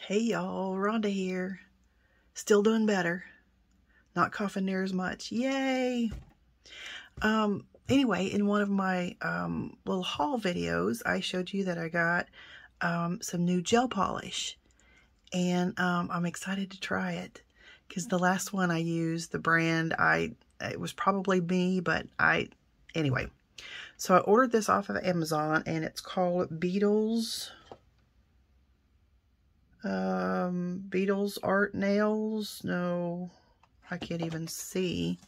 Hey y'all, Rhonda here. Still doing better. Not coughing near as much. Yay! Anyway, in one of my little haul videos, I showed you that I got some new gel polish. And I'm excited to try it. Because the last one I used, the brand, it was probably me, but anyway. So I ordered this off of Amazon, and it's called Beetles. Beetles Art Nails. No, I can't even see.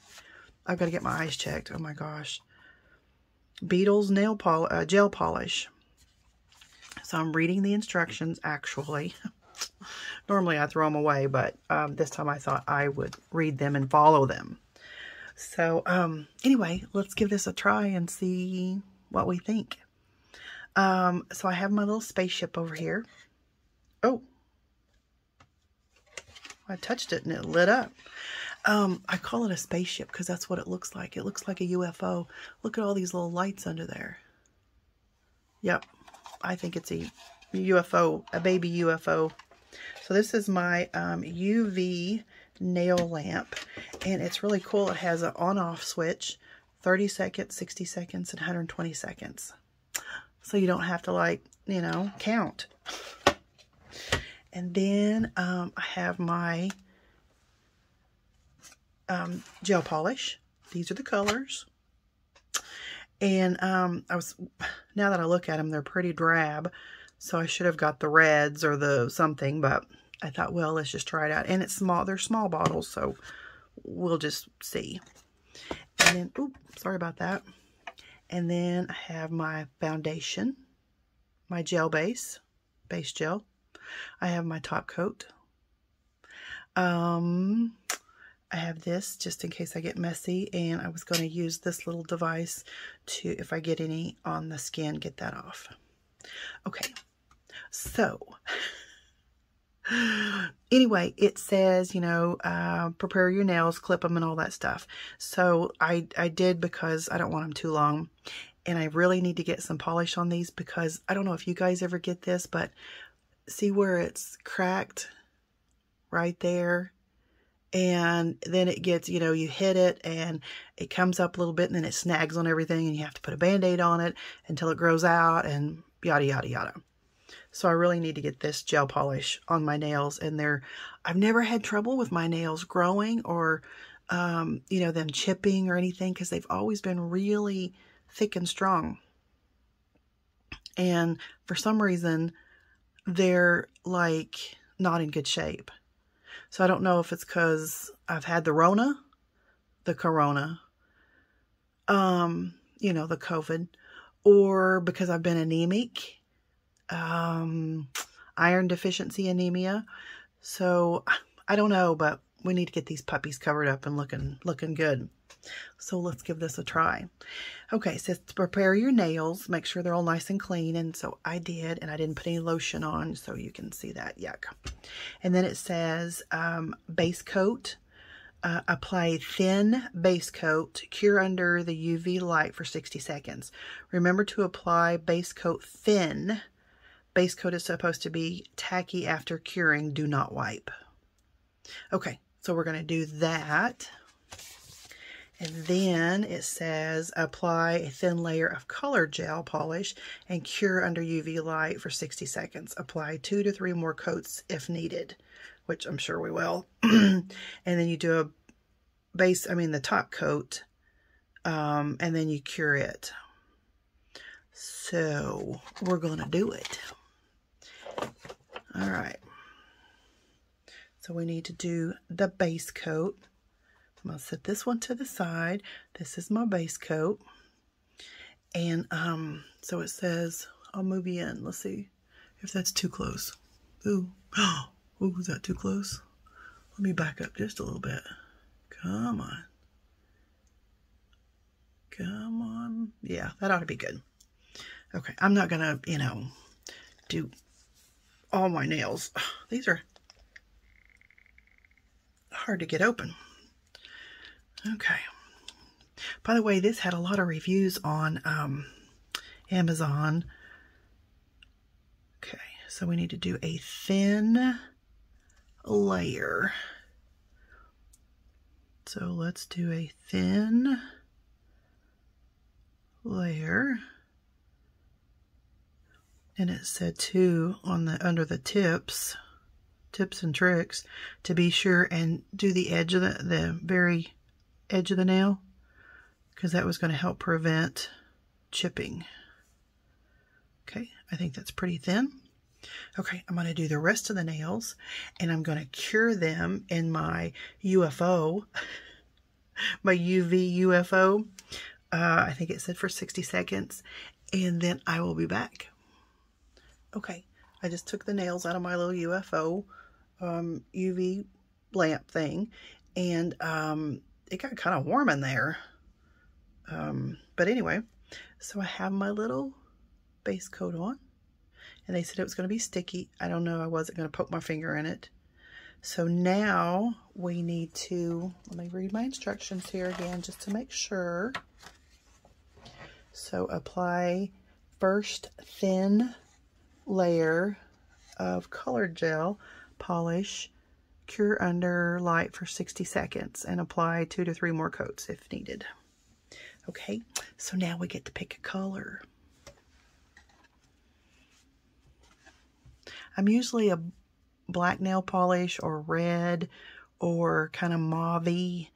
I've got to get my eyes checked. Oh my gosh. Beetles gel polish. So I'm reading the instructions actually. Normally I throw them away, but this time I thought I would read them and follow them. So anyway, let's give this a try and see what we think. So I have my little spaceship over here. Oh, I touched it and it lit up. I call it a spaceship because that's what it looks like. It looks like a UFO. Look at all these little lights under there. Yep, I think it's a UFO, a baby UFO. So this is my UV nail lamp, and it's really cool. It has an on-off switch, 30 seconds, 60 seconds, and 120 seconds. So you don't have to, like, you know, count. And then I have my gel polish. These are the colors. And now that I look at them, they're pretty drab. So I should have got the reds or the something, but I thought, well, let's just try it out. And it's small. They're small bottles, so we'll just see. And then, oops, sorry about that. And then I have my foundation, my gel base gel. I have my top coat. I have this just in case I get messy, and I was going to use this little device to, if I get any on the skin, get that off. Okay, so anyway, it says, you know, prepare your nails, clip them, and all that stuff. So I did, because I don't want them too long, and I really need to get some polish on these, because I don't know if you guys ever get this, but see where it's cracked right there? And then it gets, you know, you hit it and it comes up a little bit, and then it snags on everything, and you have to put a Band-Aid on it until it grows out, and yada, yada, yada. So I really need to get this gel polish on my nails, and I've never had trouble with my nails growing or, you know, them chipping or anything, because they've always been really thick and strong. And for some reason, they're like not in good shape. So I don't know if it's because I've had the corona, you know, the COVID, or because I've been anemic, iron deficiency anemia. So I don't know, but we need to get these puppies covered up and looking good. So let's give this a try. Okay, it says to prepare your nails, make sure they're all nice and clean. And so I did, and I didn't put any lotion on, so you can see that. Yuck. And then it says base coat. Apply thin base coat. Cure under the UV light for 60 seconds. Remember to apply base coat thin. Base coat is supposed to be tacky after curing. Do not wipe. Okay, so we're going to do that. And then it says apply a thin layer of color gel polish and cure under UV light for 60 seconds. Apply 2 to 3 more coats if needed, which I'm sure we will. And then you do the top coat, and then you cure it. So we're going to do it. All right. So we need to do the base coat. I'm going to set this one to the side. This is my base coat. And so it says, I'll move you in. Let's see if that's too close. Ooh. Ooh, was that too close? Let me back up just a little bit. Come on. Come on. Yeah, that ought to be good. Okay, I'm not going to, you know, do all my nails. These are hard to get open. Okay. By the way, this had a lot of reviews on Amazon. Okay, So we need to do a thin layer. So let's do a thin layer. And it said too on the under the tips and tricks, to be sure and do the edge of the very edge of the nail, because that was going to help prevent chipping. Okay, I think that's pretty thin. Okay, I'm going to do the rest of the nails, and I'm going to cure them in my UFO, my UV UFO. I think it said for 60 seconds, and then I will be back. Okay, I just took the nails out of my little UFO UV lamp thing, and it got kind of warm in there. But anyway, so I have my little base coat on, and they said it was going to be sticky. I don't know, I wasn't going to poke my finger in it. So now we need to, let me read my instructions here again just to make sure. So apply first thin layer of colored gel, polish, cure under light for 60 seconds, and apply 2 to 3 more coats if needed. Okay, so now we get to pick a color. I'm usually a black nail polish or red or kind of mauve-y.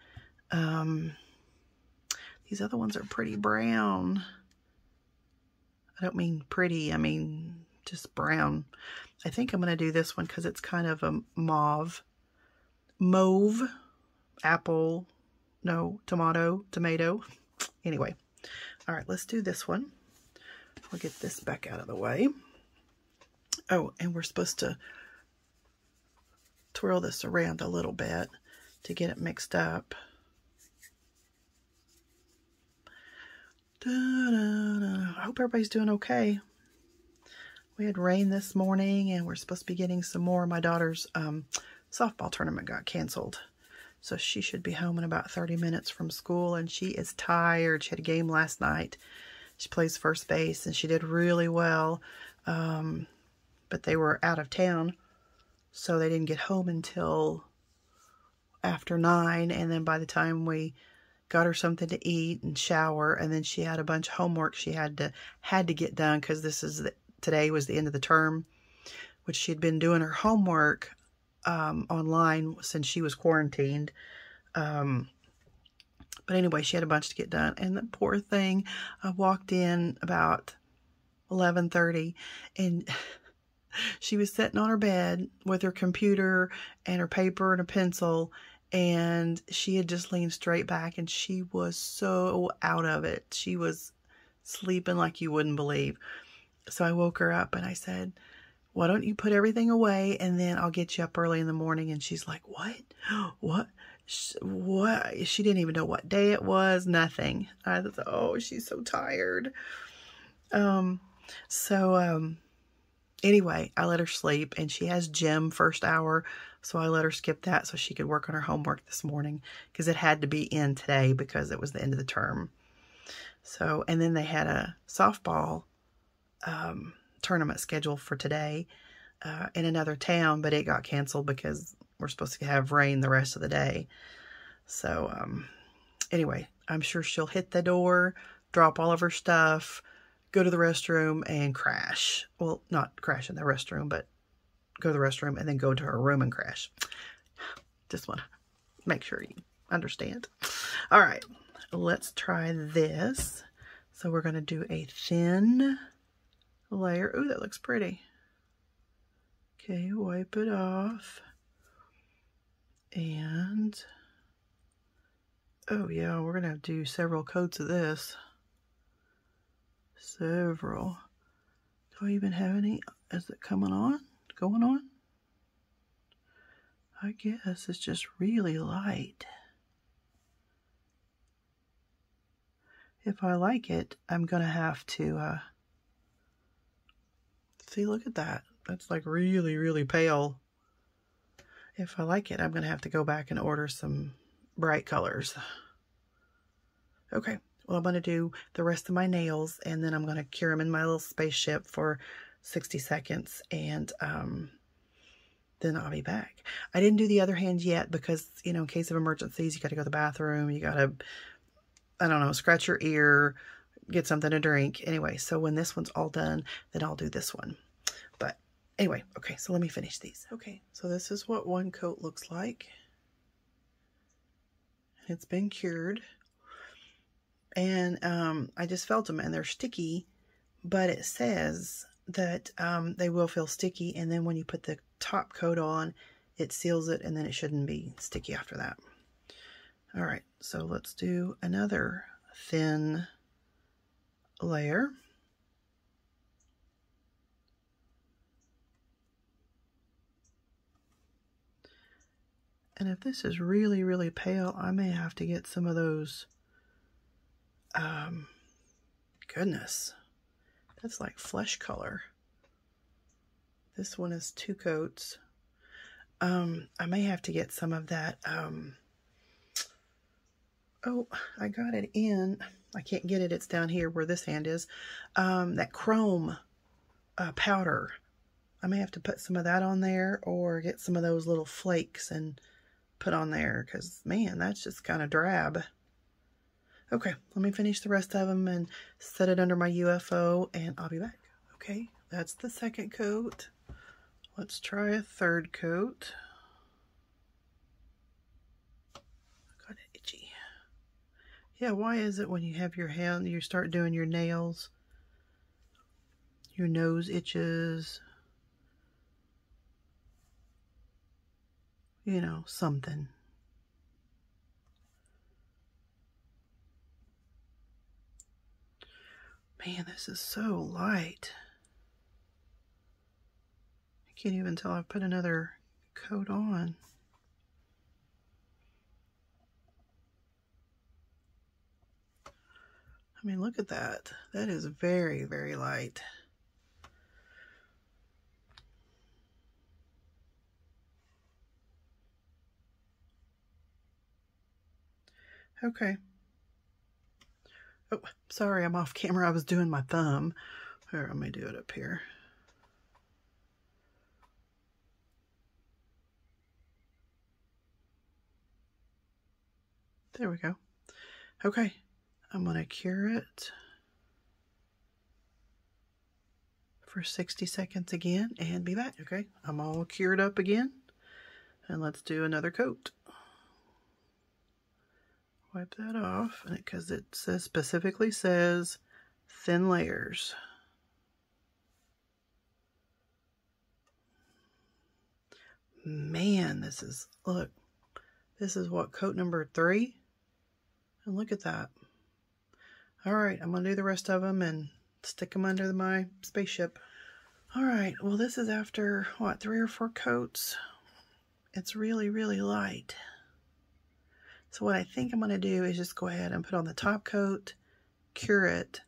These other ones are pretty brown. I don't mean pretty, I mean just brown. I think I'm going to do this one because it's kind of a mauve, apple, no, tomato. Anyway, all right, let's do this one. We'll get this back out of the way. Oh, and we're supposed to twirl this around a little bit to get it mixed up. I hope everybody's doing okay. We had rain this morning, and we're supposed to be getting some more. My daughter's softball tournament got canceled, so she should be home in about 30 minutes from school, and she is tired. She had a game last night. She plays first base, and she did really well, but they were out of town, so they didn't get home until after 9, and then by the time we got her something to eat and shower, and then she had a bunch of homework she had to get done, because today was the end of the term, which she had been doing her homework online since she was quarantined. But anyway, she had a bunch to get done, and the poor thing, I walked in about 11:30, and she was sitting on her bed with her computer and her paper and a pencil, and she had just leaned straight back, and she was so out of it. She was sleeping like you wouldn't believe. So I woke her up and I said, why don't you put everything away, and then I'll get you up early in the morning. And she's like, what? What? She didn't even know what day it was, nothing. I thought, oh, she's so tired. Anyway, I let her sleep, and she has gym first hour, so I let her skip that so she could work on her homework this morning, because it had to be in today because it was the end of the term. So, and then they had a softball tournament scheduled for today in another town, but it got canceled because we're supposed to have rain the rest of the day. So anyway, I'm sure she'll hit the door, drop all of her stuff, go to the restroom, and crash. Well, not crash in the restroom, but go to the restroom and then go to her room and crash. Just want to make sure you understand. All right, let's try this. So we're going to do a thin layer. Ooh, that looks pretty. Okay, wipe it off. And, oh yeah, we're going to have to do several coats of this. Several. Do I even have any? Is it coming on? Going on? I guess it's just really light. If I like it, I'm going to have to, see, look at that. That's like really, really pale. If I like it, I'm going to have to go back and order some bright colors. Okay, well, I'm going to do the rest of my nails, and then I'm going to cure them in my little spaceship for 60 seconds, and then I'll be back. I didn't do the other hand yet because, you know, in case of emergencies, you got to go to the bathroom, you got to, I don't know, scratch your ear, get something to drink. Anyway, so when this one's all done, then I'll do this one. But anyway, okay, so let me finish these. Okay, so this is what one coat looks like. It's been cured. And I just felt them, and they're sticky, but it says that they will feel sticky, and then when you put the top coat on, it seals it, and then it shouldn't be sticky after that. All right, so let's do another thin layer. And if this is really, really pale, I may have to get some of those, goodness, that's like flesh color. This one is 2 coats. I may have to get some of that, oh, I got it in, I can't get it, it's down here where this hand is, that chrome powder. I may have to put some of that on there, or get some of those little flakes and put on there, because, man, that's just kind of drab. Okay, let me finish the rest of them and set it under my UFO, and I'll be back. Okay, that's the second coat. Let's try a third coat. Got it itchy. Yeah, why is it when you have your hand, you start doing your nails, your nose itches? You know, something. Man, this is so light. I can't even tell I've put another coat on. I mean, look at that. That is very, very light. Okay. Oh, sorry, I'm off camera. I was doing my thumb. Here, let me do it up here. There we go. Okay, I'm going to cure it for 60 seconds again and be back. Okay, I'm all cured up again. And let's do another coat. Wipe that off, because it says, specifically says thin layers. Man, this is, look, this is what, coat number 3? And look at that. All right, I'm going to do the rest of them and stick them under my spaceship. All right, well, this is after, what, 3 or 4 coats? It's really, really light. So what I think I'm going to do is just go ahead and put on the top coat, cure it,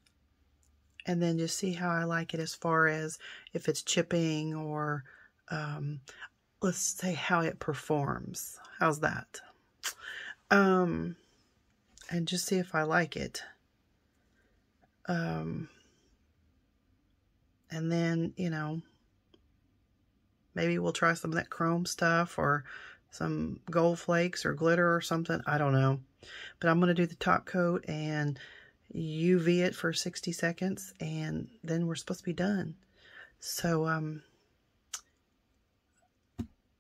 and then just see how I like it as far as if it's chipping or, let's say, how it performs. How's that? And just see if I like it. And then, you know, maybe we'll try some of that chrome stuff or some gold flakes or glitter or something. I don't know. But I'm going to do the top coat and UV it for 60 seconds, and then we're supposed to be done. So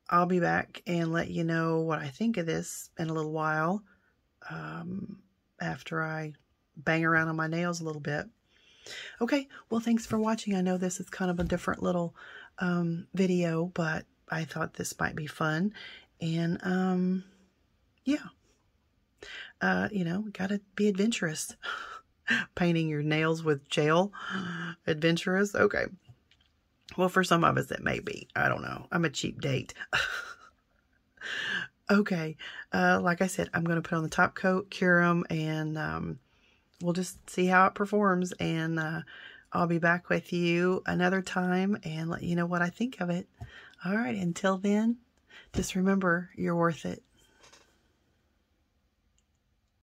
I'll be back and let you know what I think of this in a little while, after I bang around on my nails a little bit. Okay, well, thanks for watching. I know this is kind of a different little video, but I thought this might be fun. And yeah, you know, gotta be adventurous. Painting your nails with gel, adventurous. Okay, well, for some of us it may be. I don't know, I'm a cheap date. Okay, like I said, I'm going to put on the top coat, cure them, and we'll just see how it performs. And I'll be back with you another time and let you know what I think of it. All right, until then, just remember, you're worth it.